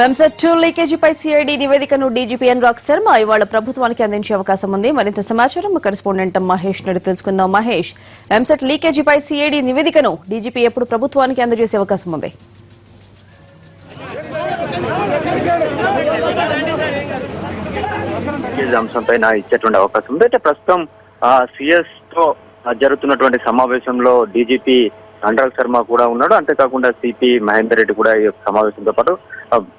EAMCET లీకేజీపై CID నివేదికను DGP Anurag Sharma ఇవాళ ప్రభుత్వానికి అందించే అవకాశం ఉంది. మరింత సమాచారం కరెస్పాండెంట్ మహేష్ నుండి తెలుసుకుందాం. మహేష్, ఎంసెట్ లీకేజీపై సిఐడి నివేదికను డీజీపీ ఎప్పుడు ప్రభుత్వానికి అందజేసే అవకాశం ఉంది? అంశంపై ఇచ్చేటువంటి అవకాశం ఉంది. అయితే ప్రస్తుతం సిఎస్ తో జరుగుతున్నటువంటి సమావేశంలో డీజీపీ అనురాగ్ శర్మ కూడా ఉన్నాడు. అంతేకాకుండా సిపి మహేందర్ రెడ్డి కూడా ఈ సమావేశంతో పాటు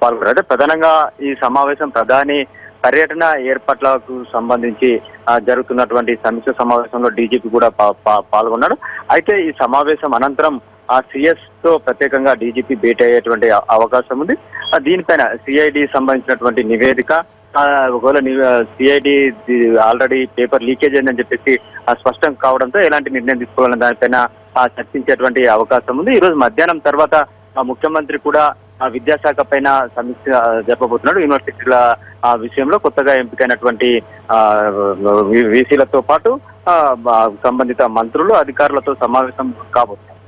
పాల్గొన్నారు. అయితే ప్రధానంగా ఈ సమావేశం ప్రధాని పర్యటన ఏర్పాట్లకు సంబంధించి జరుగుతున్నటువంటి సమీక్ష సమావేశంలో డీజీపీ కూడా పాల్గొన్నాడు. అయితే ఈ సమావేశం అనంతరం సిఎస్ తో ప్రత్యేకంగా డీజీపీ భేటీ అయ్యేటువంటి అవకాశం ఉంది. దీనిపైన సిఐడి సంబంధించినటువంటి నివేదిక, ఒకవేళ సిఐడి ఆల్రెడీ పేపర్ లీకేజ్ అయిందని చెప్పేసి స్పష్టం కావడంతో ఎలాంటి నిర్ణయం తీసుకోవాలని దానిపైన చర్చించేటువంటి అవకాశం ఉంది. ఈ రోజు మధ్యాహ్నం తర్వాత ముఖ్యమంత్రి కూడా విద్యాశాఖ పైన సమీక్ష జరపబోతున్నాడు. యూనివర్సిటీల విషయంలో కొత్తగా ఎంపికైనటువంటి వీసీలతో పాటు సంబంధిత మంత్రులు, అధికారులతో సమావేశం కాబోతున్నారు.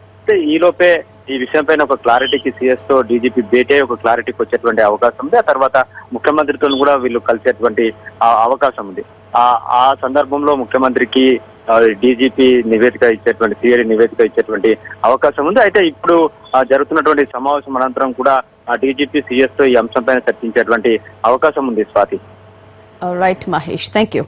ఈలోపే ఈ విషయంపైన ఒక క్లారిటీకి సిఎస్ తో డీజీపీ భేటీ అయ్యి ఒక క్లారిటీకి వచ్చేటువంటి అవకాశం ఉంది. ఆ తర్వాత ముఖ్యమంత్రితో కూడా వీళ్ళు కలిసేటువంటి అవకాశం ఉంది. ఆ సందర్భంలో ముఖ్యమంత్రికి డీజీపీ నివేదిక ఇచ్చేటువంటి సిఐడి నివేదిక ఇచ్చేటువంటి అవకాశం ఉంది. అయితే ఇప్పుడు జరుగుతున్నటువంటి సమావేశం అనంతరం కూడా డీజీపీ సిఎస్ తో ఈ అంశంపైన చర్చించేటువంటి అవకాశం ఉంది. Swathi. Right Mahesh, thank you.